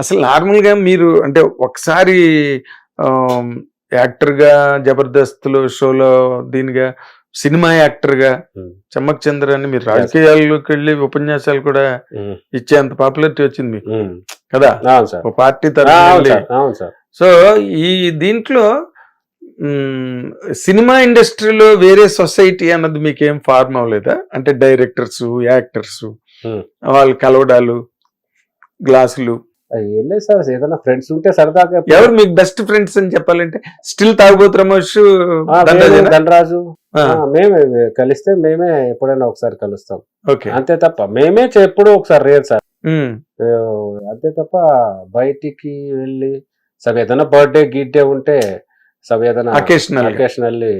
అసలు నార్మల్ గా మీరు అంటే ఒకసారి ఆమ్, యాక్టర్ గా జబర్దస్త్ షోలో దీనిగా సినిమా యాక్టర్ గా ఉమ్, చమ్మక్ చంద్ర అని మీరు Yes. రాజకీయాల్లోకి వెళ్ళి ఉపన్యాసాలు కూడా ఉమ్, ఇచ్చేంత పాపులారిటీ వచ్చింది మీకు ఉమ్. కదా, అవును సార్, ఒక పార్టీ అవును తరఫున. సార్, అవును సార్. సో ఈ దీంట్లో మ్, సినిమా ఇండస్ట్రీలో వేరే సొసైటీ అన్నది మీకు ఏం ఫార్మ్ అవ్వలేదా? అంటే డైరెక్టర్స్, యాక్టర్స్ ఉమ్. వాళ్ళు కలవడాలు, గ్లాసులు. ఏం లేదు సార్, ఏదైనా ఫ్రెండ్స్ ఉంటే సరదాగా ఎప్పుడు- ఎవరు మీకు బెస్ట్ ఫ్రెండ్స్ అని చెప్పాలంటే స్టిల్ తాగుబోతు రమేష్, ఆ, ధనరాజేనా? మేము, ధనరాజు, ఆ, మేమే కలిస్తే మేమే ఎప్పుడైనా ఒకసారి కలుస్తాం, ఓకే. అంతే తప్ప మేమే ఎప్పుడూ ఒకసారి రేరు సార్. ఉమ్, అంతే తప్ప బయటికి వెళ్ళి సబ్ ఏదైనా బర్త్డే గిడ్డే ఉంటే సబ్ ఏదైనా Occasional గా. అకేషనల్లీ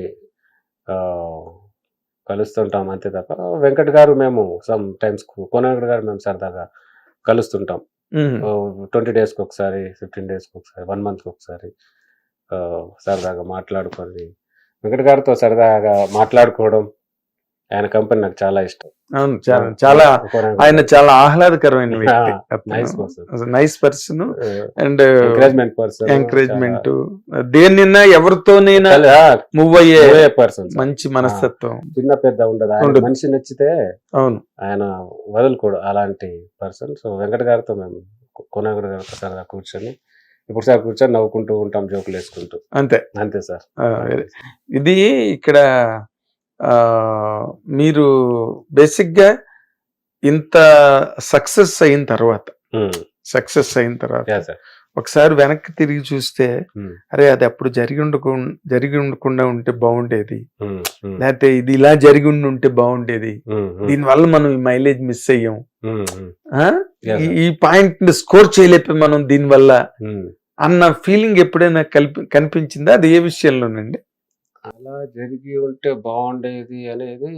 కలుస్తుంటాం, అంతే తప్ప వెంకట్ గారు మేము సమ్ టైమ్స్ కోనగడ్ గారు మేము సరదాగా కలుస్తుంటాం. ఉమ్. 20 డేస్కి ఒకసారి, 15 డేస్కి ఒకసారి, 1 మంత్కి ఒకసారి సరదాగా మాట్లాడుకొని వెంకట్ గారితో సరదాగా మాట్లాడుకోవడం, ఆయన కంపెనీ నాకు చాలా ఇష్టం. అవును, చాలా కోనగడ్ ఆయన గారు. చాలా ఆహ్లాదకరమైన వ్యక్తి. Nice person, nice person and encouragement person, encouragement, దేన్నైనా ఎవరితోనైనా మూవ్ అయ్యే పర్సన్, మంచి మనస్తత్వం. చిన్న పెద్ద ఉండదు, ఆయన ఉండదు. మనిషి నచ్చితే అవును. ఆయన వదులుకోడు అలాంటి పర్సన్. సో వెంకట గారితో మేము కోనగడ్ గారితో సరదా కూర్చొని ఇప్పుడు సార్ కూర్చొని నవ్వుకుంటూ ఉంటాం, జోకులు వేసుకుంటూ, అంతే. అంతే సార్. ఇది ఇక్కడ ఆ, మీరు బేసిక్ గా ఇంత సక్సెస్ అయిన తర్వాత యా సార్. ఒకసారి వెనక్కి తిరిగి చూస్తే అరే అది అప్పుడు జరిగి ఉండకుండా ఉంటే బాగుండేది, లేకపోతే ఇది ఇలా జరిగి ఉంటే బాగుండేది, దీనివల్ల మనం ఈ మైలేజ్ మిస్ అయ్యాం, ఆ? ఈ పాయింట్ ని స్కోర్ చేయలేకపోయి మనం దీనివల్ల అన్న ఫీలింగ్ ఎప్పుడైనా కనిపించిందా? అది ఏ విషయంలోనండి? అలా జరిగి ఉంటే బాగుండేది అనేది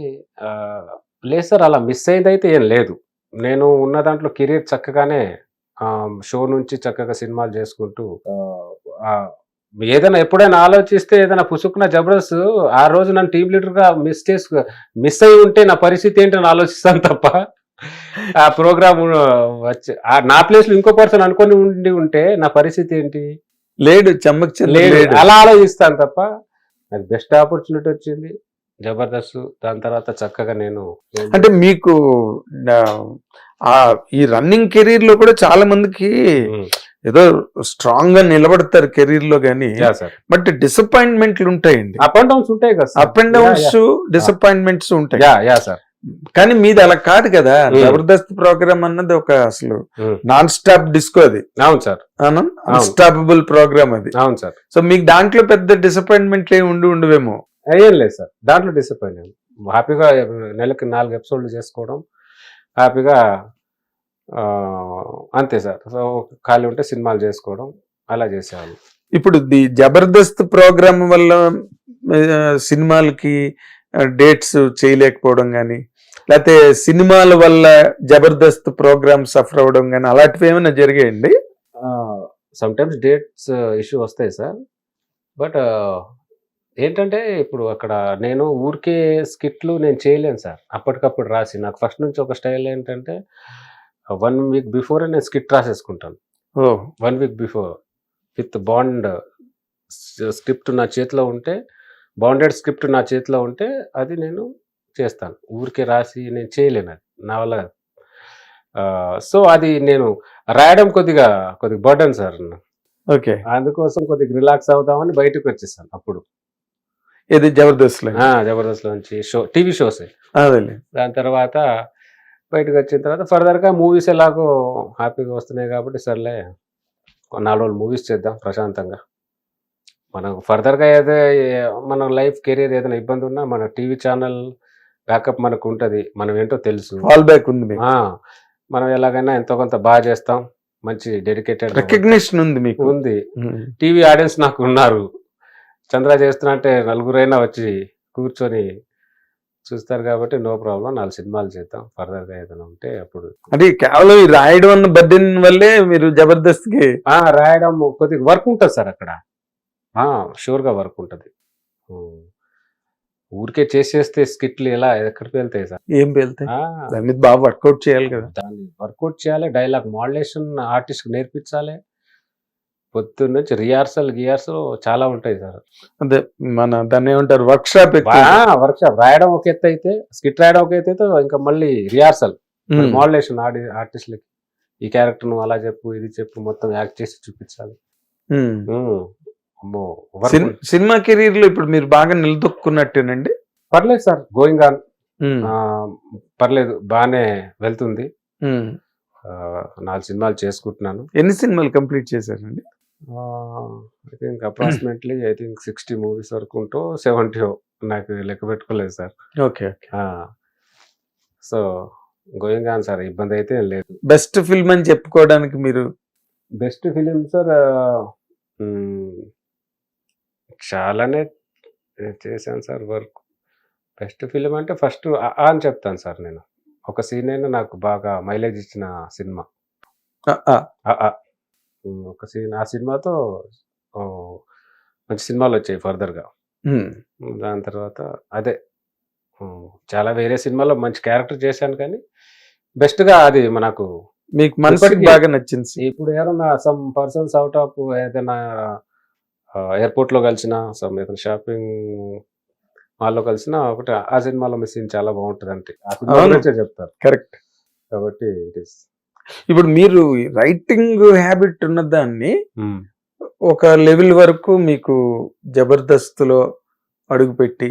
లేదు సార్, అలా మిస్ అయింది అయితే ఏం లేదు. నేను ఉన్న దాంట్లో కెరీర్ చక్కగానే షో నుంచి చక్కగా సినిమాలు చేసుకుంటూ ఏదైనా ఎప్పుడైనా ఆలోచిస్తే ఏదైనా పుసుకున్న జబర్దస్త్ ఆ రోజు నన్ను టీమ్ లీడర్ గా మిస్ అయి ఉంటే నా పరిస్థితి ఏంటని ఆలోచిస్తాను తప్ప ఆ ప్రోగ్రామ్ వచ్చి నా ప్లేస్ లో ఇంకో పర్సన్ అనుకొని ఉంటే నా పరిస్థితి ఏంటి, లేడు, చమ్మక్ చంద్ర లేదు, లేడు. అలా ఆలోచిస్తాను తప్ప నాకు బెస్ట్ ఆపర్చునిటీ వచ్చింది జబర్దస్త్. దాని తర్వాత చక్కగా నేను అంటే మీకు ఈ రన్నింగ్ కెరీర్ లో కూడా చాలా మందికి ఏదో స్ట్రాంగ్ గా నిలబడతారు కెరీర్ లో గానీ, బట్ డిసప్పాయింట్మెంట్లు ఉంటాయండి. అప్ అండ్ డౌన్స్ ఉంటాయి కదా, అప్ అండ్ డౌన్స్, డిసప్పాయింట్మెంట్స్ ఉంటాయి. Yeah sir. కానీ మీది అలా కాదు కదా. జబర్దస్త్ ప్రోగ్రామ్ అన్నది ఒక అసలు నాన్ స్టాప్ డిస్కో అది. అవును సార్, అన్స్టాపబుల్ ప్రోగ్రామ్ అది. అవును సార్. సో మీకు దాంట్లో పెద్ద డిసప్పాయింట్మెంట్లు ఏమి ఉండవేమో? ఏం లేదు సార్, దాంట్లో డిసప్పాయింట్ అయ్యాను. హ్యాపీగా నెలకి 4 ఎపిసోడ్లు చేసుకోవడం, హ్యాపీగా అంతే సార్. సో ఖాళీ ఉంటే సినిమాలు చేసుకోవడం, అలా చేసేవాళ్ళు. ఇప్పుడు ది జబర్దస్త్ ప్రోగ్రామ్ వల్ల సినిమాలకి డేట్స్ చేయలేకపోవడం కానీ, లేకపోతే సినిమాల వల్ల జబర్దస్త్ ప్రోగ్రామ్ సఫర్ అవ్వడం కానీ అలాంటివి ఏమైనా జరిగాయండి? సమ్ టైమ్స్ డేట్స్ ఇష్యూ వస్తాయి సార్. బట్ ఏంటంటే ఇప్పుడు అక్కడ నేను ఊరికే స్కిట్లు నేను చేయలేను సార్, అప్పటికప్పుడు రాసి. నాకు ఫస్ట్ నుంచి ఒక స్టైల్ ఏంటంటే 1 వీక్ బిఫోర్ నేను స్కిట్ రాసేసుకుంటాను. 1 week before with bound script నా చేతిలో ఉంటే, బాండెడ్ స్క్రిప్ట్ నా చేతిలో ఉంటే అది నేను చేస్తాను. ఊరికే రాసి నేను చేయలేను, అది నా వల్ల. సో అది నేను రాయడం కొద్దిగా బర్డన్ సార్. ఓకే, అందుకోసం కొద్దిగా రిలాక్స్ అవుదామని బయటకు వచ్చేసాను అప్పుడు. ఇది జబర్దస్త్ జబర్దస్త్ నుంచి టీవీ షోస్. అదే. దాని తర్వాత బయటకు వచ్చిన తర్వాత ఫర్దర్గా మూవీస్ ఎలాగో హ్యాపీగా వస్తున్నాయి కాబట్టి సర్లే 4 రోజులు మూవీస్ చేద్దాం ప్రశాంతంగా. మనకు ఫర్దర్గా మన లైఫ్ కెరీర్ ఏదైనా ఇబ్బంది ఉన్నా మన టీవీ ఛానల్ బ్యాకప్ మనకు ఉంటుంది, మనం ఏంటో తెలుసు, ఫాల్ బ్యాక్ ఉంది. మనం ఎలాగైనా ఎంతో కొంత బాగా చేస్తాం, మంచి డెడికేటెడ్ రికగ్నిషన్ ఉంది మీకు, ఉంది. టీవీ ఆడియన్స్ నాకు ఉన్నారు. చంద్ర చేస్తున్నా అంటే 4గురైనా వచ్చి కూర్చొని చూస్తారు కాబట్టి నో ప్రాబ్లం, 4 సినిమాలు చేద్దాం, ఫర్దర్గా ఏదైనా ఉంటే అప్పుడు. అంటే కేవలం ఈ రాయడం అన్న బర్డెన్ వల్లే మీరు జబర్దస్త్ కి రాయడం కొద్దిగా వర్క్ ఉంటుంది సార్ అక్కడ, షూర్గా వర్క్ ఉంటుంది. ఊరికే చేసేస్తే స్కిట్లు ఎలా ఎక్కడికి వెళ్తాయి సార్. ఏం వెళ్తాయి దాని మీద బాగా వర్కౌట్ చేయాలి కదా. దాన్ని వర్కౌట్ చేయాలి, డైలాగ్ మాడ్యులేషన్ ఆర్టిస్ట్ నేర్పించాలి, పొద్దున్న నుంచి రిహార్సల్ చాలా ఉంటాయి సార్. అదే మన దాన్ని ఏమంటారు వర్క్ షాప్ వర్క్ షాప్ రాయడం ఒక ఎత్తు అయితే, స్కిట్ రాయడం ఒక ఎత్తు అయితే, ఇంకా మళ్ళీ రిహార్సల్ మాడ్యులేషన్ ఆర్టిస్ట్లకి ఈ క్యారెక్టర్ నువ్వు అలా చెప్పు, ఇది చెప్పు, మొత్తం యాక్ట్ చేసి చూపించాలి. అమ్మో సినిమా కెరీర్ లో ఇప్పుడు మీరు బాగా నిలదొక్కున్నట్టేనండి. పర్లేదు సార్, గోయింగ్ ఆన్, పర్లేదు, బాగానే వెళ్తుంది. 4 సినిమాలు చేసుకుంటున్నాను. ఎన్ని సినిమాలు కంప్లీట్ చేశారండి? ఐ థింక్ అప్రాక్సిమేట్లీ 60 మూవీస్ వరకు ఉంటూ 70 నాకు లెక్క పెట్టుకోలేదు sir. Okay. So going on sir, ఇబ్బంది అయితే లేదు. బెస్ట్ ఫిల్మ్ అని చెప్పుకోవడానికి మీరు? బెస్ట్ ఫిలిం సార్ చాలానే చేశాను సార్ వర్క్. బెస్ట్ ఫిలిం అంటే ఫస్ట్ అని చెప్తాను సార్. నేను ఒక సీన్ అయినా నాకు బాగా మైలేజ్ ఇచ్చిన సినిమా ఒక సీన్. ఆ సినిమాతో మంచి సినిమాలు వచ్చాయి ఫర్దర్గా. దాని తర్వాత అదే చాలా వేరే సినిమాలో మంచి క్యారెక్టర్ చేశాను, కానీ బెస్ట్గా అది మనకు మీకు మనసుకి బాగా నచ్చింది. ఇప్పుడు ఎవరన్నా సమ్ పర్సన్స్ అవుట్ ఆఫ్ ఏదైనా ఎయిర్పోర్ట్లో కలిసిన, సమ్ ఏదైనా షాపింగ్ మాల్లో కలిసిన ఒకటి ఆ సినిమాలో మీ సీన్ చాలా బాగుంటుంది అంటే ఆ సినిమా చెప్తారు. కరెక్ట్. కాబట్టి ఇట్ ఈస్. ఇప్పుడు మీరు రైటింగ్ హ్యాబిట్ ఉన్నదాన్ని ఒక లెవెల్ వరకు మీకు జబర్దస్త్లో అడుగుపెట్టి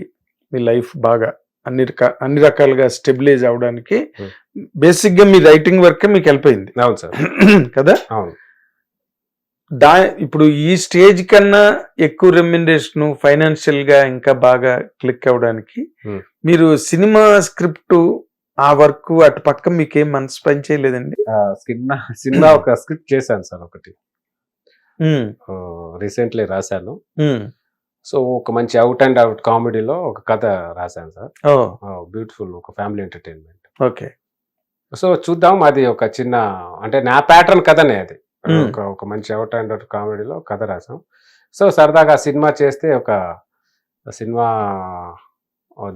మీ లైఫ్ బాగా అన్ని రకాలుగా స్టెబిలైజ్ అవడానికి బేసిక్ గా మీ రైటింగ్ వర్క్ మీకు హెల్ప్ అయింది. అవును సార్. కదా. అవును. ఇప్పుడు ఈ స్టేజ్ కన్నా ఎక్కువ రెమ్యునరేషన్ ఫైనాన్షియల్ గా ఇంకా బాగా క్లిక్ అవడానికి మీరు సినిమా స్క్రిప్ట్ ఆ వర్క్ అటు పక్క మీకేం మనసు పని చేయలేదండి? సినిమా ఒక స్క్రిప్ట్ చేశాను సార్, ఒకటి రీసెంట్లీ రాశాను. సో ఒక మంచి అవుట్ అండ్ అవుట్ కామెడీలో ఒక కథ రాశాను సార్. బ్యూటిఫుల్, ఒక ఫ్యామిలీ ఎంటర్టైన్మెంట్. ఓకే. సో చూద్దాం, అది ఒక చిన్న అంటే నా ప్యాటర్న్ కథనే అది. ఒక మంచి అవుట్ అండ్ అవుట్ కామెడీలో కథ రాసాం. సో సరదాగా సినిమా చేస్తే ఒక సినిమా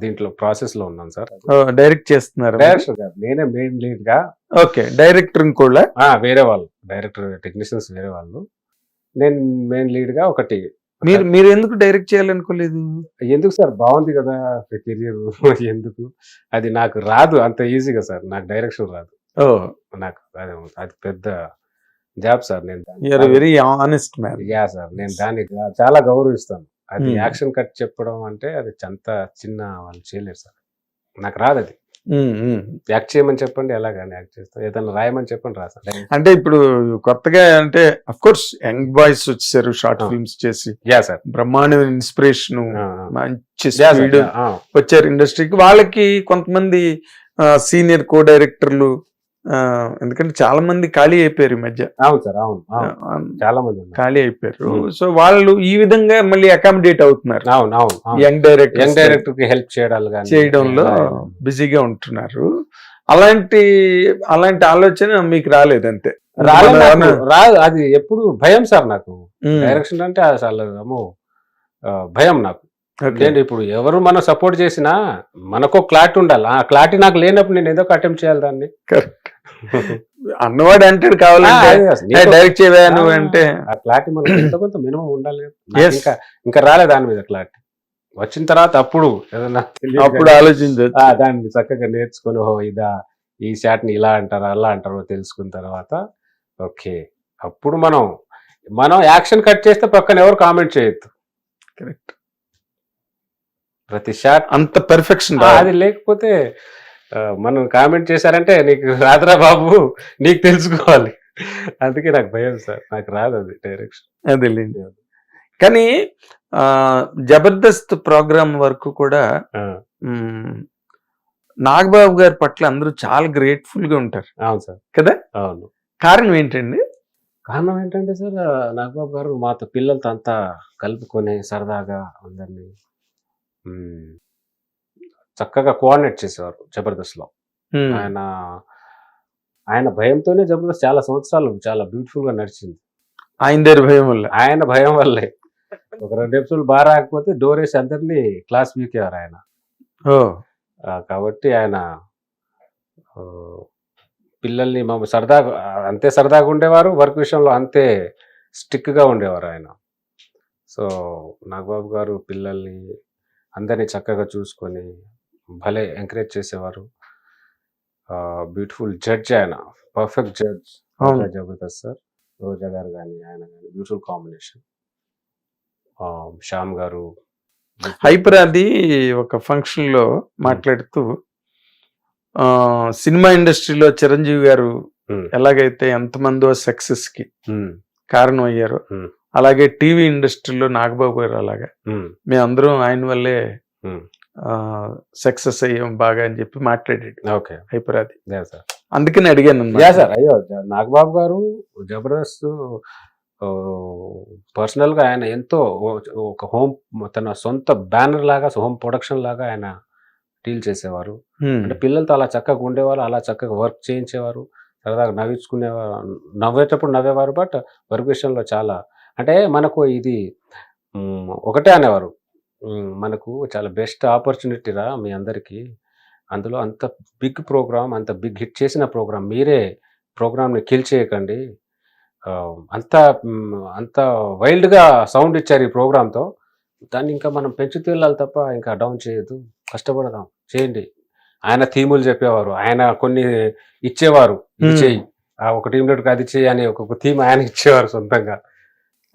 దీంట్లో ప్రాసెస్ లో ఉన్నాను సార్. డైరెక్ట్ చేస్తున్నారు? డైరెక్టర్ గారు, నేనే మెయిన్ లీడ్ గా. ఓకే. డైరెక్టర్ కూడా వేరే వాళ్ళు, డైరెక్టర్ టెక్నీషియన్స్ వేరే వాళ్ళు, నేను మెయిన్ లీడ్ గా ఒకటి. మీరు ఎందుకు డైరెక్ట్ చేయాలనుకోలేదు? ఎందుకు సార్, బాగుంది కదా కెరీర్, ఎందుకు, అది నాకు రాదు అంత ఈజీగా సార్, నాకు డైరెక్షన్ రాదు. నాకు అది పెద్ద జాబ్ సార్. నేను very honest man. Yeah sir, నేను దాన్ని చాలా గౌరవిస్తాను. అది యాక్షన్ కట్ చెప్పడం అంటే అది అంత చిన్న వాళ్ళు చేయలేరు సార్, నాకు రాదు అది. యాక్ట్ చేయమని చెప్పండి, ఎలాగని యాక్ట్ చేస్తాను, ఏదైనా రాయమని చెప్పండి రాసాను. అంటే ఇప్పుడు కొత్తగా అంటే అఫ్ కోర్స్ యంగ్ బాయ్స్ వచ్చేసారు షార్ట్ ఫిల్మ్స్ చేసి. యా సార్, బ్రహ్మాండమైన ఇన్స్పిరేషన్, మంచి స్పీడ్ వచ్చారు ఇండస్ట్రీకి. వాళ్ళకి కొంతమంది సీనియర్ కో డైరెక్టర్లు, ఎందుకంటే చాలా మంది ఖాళీ అయిపోయారు ఈ మధ్య. అవును సార్, అవును, చాలా మంది ఖాళీ అయిపోయారు. సో వాళ్ళు ఈ విధంగా మళ్ళీ అకామిడేట్ అవుతున్నారు. అవును, అవును, యంగ్ డైరెక్టర్ కి హెల్ప్ చేయడంలో బిజీగా ఉంటున్నారు. అలాంటి ఆలోచన మీకు రాలేదు? అంతే రాదు. అది ఎప్పుడు భయం సార్ నాకు, డైరెక్షన్ అంటే అసలు భయం నాకు. ఇప్పుడు ఎవరు మనం సపోర్ట్ చేసినా మనకు క్లారిటీ ఉండాలి. ఆ క్లారిటీ నాకు లేనప్పుడు నేను ఏదో ఒక అటెంప్ట్ చేయాలి దాన్ని. అన్నవాడు అంటాడు కావాలంటే డైరెక్ట్ చేయను అంటే, ఆ క్లారిటీ మనకు కొంత మినిమం ఉండాలి. ఇంకా రాలే దాని మీద క్లారిటీ. వచ్చిన తర్వాత అప్పుడు ఏదన్నా అప్పుడు ఆలోచించు, దాన్ని చక్కగా నేర్చుకుని, ఇదా ఈ షాట్ ని ఇలా అంటారా అలా అంటారో తెలుసుకున్న తర్వాత ఓకే, అప్పుడు మనం యాక్షన్ కట్ చేస్తే పక్కన ఎవరు కామెంట్ చేయొద్దు. కరెక్ట్. ప్రతి షాట్ అంత పెర్ఫెక్షన్ అది లేకపోతే మనం కామెంట్ చేశారంటే నీకు రాదురా బాబు, నీకు తెలుసుకోవాలి. అందుకే నాకు భయం సార్, నాకు రాదు అది డైరెక్షన్. అదేలేండి. కానీ జబర్దస్త్ ప్రోగ్రామ్ వరకు కూడా నాగబాబు గారి పట్ల అందరూ చాలా గ్రేట్ఫుల్ గా ఉంటారు. అవును సార్. కదా. అవును. కారణం ఏంటండి? కారణం ఏంటంటే సార్, నాగబాబు గారు మాతో పిల్లలతో అంతా కలుపుకొని సరదాగా అందరినీ చక్కగా కోఆర్డినేట్ చేసేవారు జబర్దస్త్ లో. ఆయన భయంతోనే జబర్దస్త్ చాలా సంవత్సరాలు చాలా బ్యూటిఫుల్ గా నడిచింది. ఆయన భయం వల్లే ఒక 2 ఎపిసోడ్లు బాగా రాకపోతే డోర్ వేసి అందరినీ క్లాస్ వీకేవారు ఆయన. ఓ కాబట్టి ఆయన ఆ, పిల్లల్ని సరదాగా అంతే సరదాగా ఉండేవారు, వర్క్ విషయంలో అంతే స్టిక్గా ఉండేవారు ఆయన. సో నాగబాబు గారు పిల్లల్ని అందరినీ చక్కగా చూసుకొని భలే ఎంకరేజ్ చేసేవారు. బ్యూటిఫుల్ జడ్జ్ ఆయన, పర్ఫెక్ట్ జడ్జ్. అవును. జబర్దస్త్ సార్. రోజా గారు కానీ ఆయన కానీ బ్యూటిఫుల్ కాంబినేషన్. శ్యామ్ గారు హైపర్ అది ఒక ఫంక్షన్ లో మాట్లాడుతూ సినిమా ఇండస్ట్రీలో చిరంజీవి గారు ఎలాగైతే ఎంతమందో సక్సెస్ కి కారణం అయ్యారో అలాగే టీవీ ఇండస్ట్రీలో నాగబాబు గారు అలాగా మేమందరం ఆయన వల్లే సక్సెస్ అయ్యాం బాగా అని చెప్పి మాట్లాడాడు. ఓకే హైపర్ అది సార్. అందుకని అడిగాను సార్. అయ్యో నాగబాబు గారు జబర్దస్త్ పర్సనల్ గా ఆయన ఎంతో ఒక హోమ్ తన సొంత బ్యానర్ లాగా హోమ్ ప్రొడక్షన్ లాగా ఆయన డీల్ చేసేవారు. అంటే పిల్లలతో అలా చక్కగా ఉండేవారు, అలా చక్కగా వర్క్ చేయించేవారు, సరదాగా నవ్వించుకునేవారు, నవ్వేటప్పుడు నవ్వేవారు. బట్ వర్క్ విషయంలో చాలా అంటే మనకు ఇది ఒకటే అనేవారు, మనకు చాలా బెస్ట్ ఆపర్చునిటీ రా మీ అందరికీ, అందులో అంత బిగ్ ప్రోగ్రామ్, అంత బిగ్ హిట్ చేసిన ప్రోగ్రామ్, మీరే ప్రోగ్రామ్ని కిల్ చేయకండి, అంత అంత వైల్డ్గా సౌండ్ ఇచ్చారు ఈ ప్రోగ్రామ్తో, దాన్ని ఇంకా మనం పెంచుతూ వెళ్ళాలి తప్ప ఇంకా డౌన్ చేయొద్దు, కష్టపడదాం చేయండి. ఆయన థీములు చెప్పేవారు, ఆయన కొన్ని ఇచ్చేవారు, ఇది చేయి, ఒక టీం లీడర్కి అది చేయి అని ఒక్కొక్క థీమ్ ఆయన ఇచ్చేవారు సొంతంగా.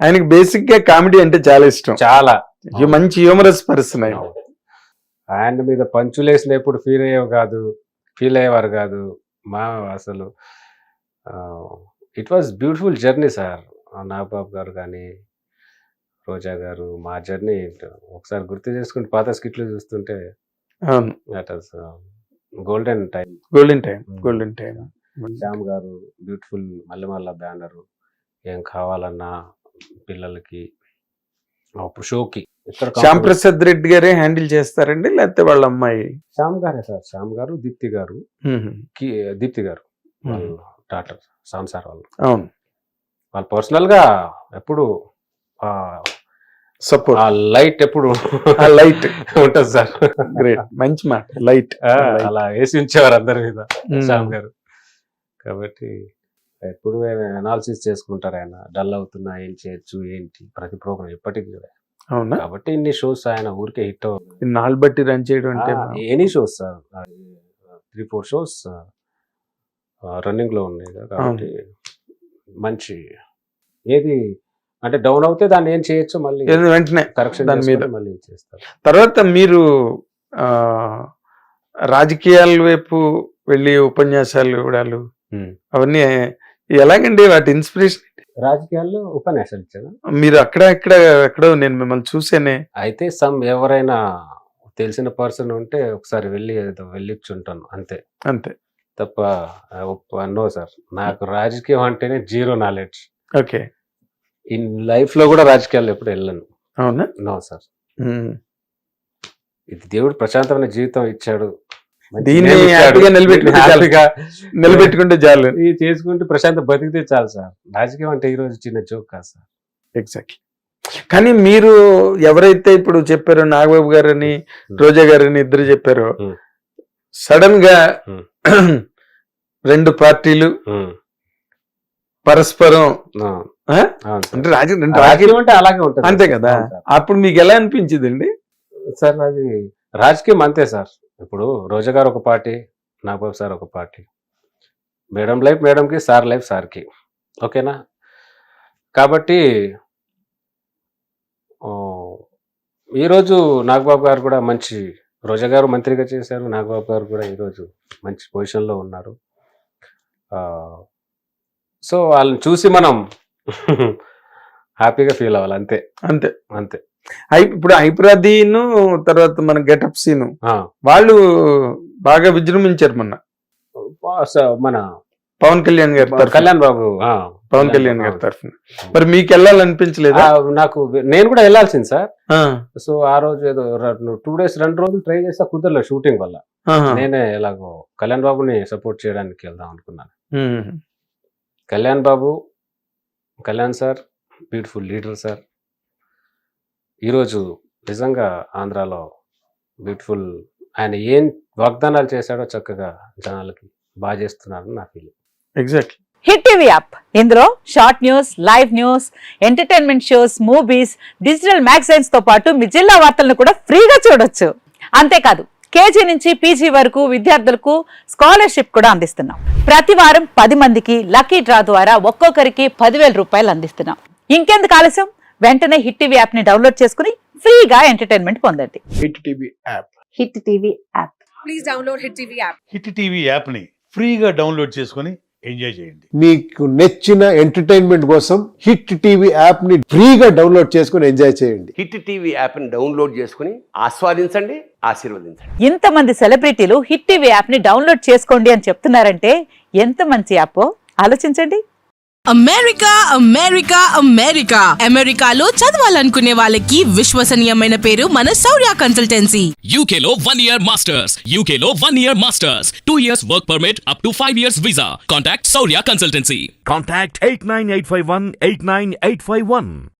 ఆయనకి బేసిక్ గా కామెడీ అంటే చాలా ఇష్టం, చాలా మంచి హ్యూమరస్ పర్సన్. ఆయన మీద పంచులేసిన ఎప్పుడు ఫీల్ అయ్యేవారు కాదు మా అసలు. It was beautiful journey sir. Nagababu గారు కానీ రోజా గారు, మా జర్నీ ఒకసారి గుర్తు చేసుకుంటే పాత స్కిట్లు చూస్తుంటే గోల్డెన్ టైం. శ్యామ్ గారు బ్యూటిఫుల్ మల్లెమల్ల బ్యానరు, ఏం కావాలన్నా పిల్లలకి అప్పుడు షోకి శ్యామ్ ప్రసాద్ రెడ్డి గారే హ్యాండిల్ చేస్తారండి లేకపోతే వాళ్ళ అమ్మాయి? శ్యామ్ గారే సార్. శ్యామ్ గారు, దీప్తి గారు డాక్టర్ శ్యామ్ సార్ వాళ్ళు. అవును, వాళ్ళు పర్సనల్ గా ఎప్పుడు సపోర్ట్ లైట్ ఎప్పుడు లైట్ ఉంటుంది సార్. గ్రేట్, మంచి మాట, లైట్ అలా వేసి ఉంచేవారు అందరి మీద శ్యామ్ గారు. కాబట్టి ఎప్పుడు అనాలిసిస్ చేసుకుంటారు ఆయన, డల్ అవుతున్నా ఏం చేయొచ్చు ఏంటి ప్రతి ప్రోగ్రామ్ ఎప్పటికీ. అవునా? కాబట్టి ఇన్ని షోస్ ఆయన ఊరికే హిట్ నాలుగు బట్టి రన్ చేయడం అంటే any shows sir, 3-4 shows running లో ఉన్నాయి. కాబట్టి మంచి ఏది అంటే డౌన్ అవుతే దాన్ని ఏం చేయొచ్చు మళ్ళీ వెంటనే కరెక్షన్ దాని మీద మళ్ళీ చేస్తారు. తర్వాత మీరు రాజకీయాల వైపు వెళ్ళి ఉపన్యాసాలు ఇవ్వడాలు అవన్నీ ఎలాగండి? వాటి ఇన్స్పిరేషన్ రాజకీయాల్లో ఉపన్యాసాలు ఇచ్చాను మీరు? ఎక్కడో నేను మిమ్మల్ని చూసేనే. అయితే ఎవరైనా తెలిసిన పర్సన్ ఉంటే ఒకసారి వెళ్ళిచ్చుంటాను అంతే తప్ప నో సార్. నాకు రాజకీయం అంటేనే zero knowledge. Okay. In life లో కూడా రాజకీయాల్లో ఎప్పుడు వెళ్ళను. అవునా? No sir. ఇది దేవుడు ప్రశాంతమైన జీవితం ఇచ్చాడు, దీన్ని నిలబెట్టుకుంటే చాలు, ఇది చేసుకుంటే ప్రశాంత బతికితే చాలు సార్. రాజకీయం అంటే ఈ రోజు చిన్న జోక్ కాదు సార్. ఎగ్జాక్ట్లీ. కానీ మీరు ఎవరైతే ఇప్పుడు చెప్పారో నాగబాబు గారని రోజా గారని ఇద్దరు చెప్పారో, సడన్ గా రెండు పార్టీలు పరస్పరం అంటే రాజకీయం అంటే అలాగే ఉంటుంది అంతే కదా. అప్పుడు మీకు ఎలా అనిపించిందండి సార్? అది రాజకీయం అంతే సార్. ఇప్పుడు రోజా గారు ఒక పార్టీ, నాగబాబు సార్ ఒక పార్టీ, మేడం లైఫ్ మేడంకి, సార్ లైఫ్ సార్కి. ఓకేనా? కాబట్టి ఈరోజు నాగబాబు గారు కూడా మంచి, రోజా గారు మంత్రిగా చేశారు, నాగబాబు గారు కూడా ఈరోజు మంచి పొజిషన్లో ఉన్నారు. సో వాళ్ళని చూసి మనం హ్యాపీగా ఫీల్ అవ్వాలి, అంతే అంతే అంతే. ఇప్పుడు హైపరాదీను తర్వాత మన గెటప్ సీను వాళ్ళు బాగా విజృంభించారు మన పవన్ కళ్యాణ్ గారి పవన్ కళ్యాణ్ గారి తరఫున. మరి మీకు వెళ్ళాలనిపించలేదా? నాకు నేను కూడా వెళ్ళాల్సింది సార్. సో ఆ రోజు ఏదో 2 రోజులు ట్రై చేస్తా, కుదరలేదు షూటింగ్ వల్ల. నేనే ఎలాగో కళ్యాణ్ బాబుని సపోర్ట్ చేయడానికి వెళ్దాం అనుకున్నాను. Kalyan sir beautiful leader sir. ఈరోజు నిజంగా ఆంధ్రాలో బ్యూటిఫుల్ ఆయన ఏం వాగ్దానాలు చేశాడో చక్కగా జనాలకి బాగా చేస్తున్నారని నా feeling. Exactly. Hit TV app ఇందులో short news, live news, entertainment shows, movies, digital magazines తో పాటు మీ జిల్లా వార్తలను కూడా ఫ్రీగా చూడొచ్చు. అంతేకాదు కేజీ నుంచి పీజీ వరకు విద్యార్థులకు స్కాలర్షిప్ కూడా అందిస్తున్నాం. ప్రతి వారం 10 మందికి లక్కీ డ్రా ద్వారా ఒక్కొక్కరికి 10,000 రూపాయలు అందిస్తున్నాం. ఇంకెందుకు ఆలస్యం, వెంటనే హిట్ టీవీ యాప్ ని డౌన్లోడ్ చేసుకుని ఫ్రీగా ఎంటర్టైన్మెంట్ పొందండి. Hit TV app. Hit TV app. Please download Hit TV app. Hit TV యాప్ని ఫ్రీగా డౌన్లోడ్ చేసుకొని ఎంజాయ్ చేయండి. మీకు నచ్చిన ఎంటర్టైన్మెంట్ కోసం హిట్ టీవీ యాప్ ని ఫ్రీగా డౌన్లోడ్ చేసుకుని ఎంజాయ్ చేయండి. హిట్ టీవీ యాప్ని డౌన్లోడ్ చేసుకుని ఆస్వాదించండి, ఆశీర్వదించండి. ఇంతమంది సెలబ్రిటీలు హిట్ టీవీ యాప్ ని డౌన్లోడ్ చేసుకోండి అని చెప్తున్నారంటే ఎంత మంచి యాప్ ఆలోచించండి. అమెరికా అమెరికా అమెరికా అమెరికాలో చదవాలనుకునే వాళ్ళకి విశ్వసనీయమైన పేరు మన శౌర్య కన్సల్టెన్సీ. UK లో 1 year masters. UK లో 1 year masters. 2 years work permit up to 5 years visa. Contact Saurya Consultancy. Contact 89851 89851.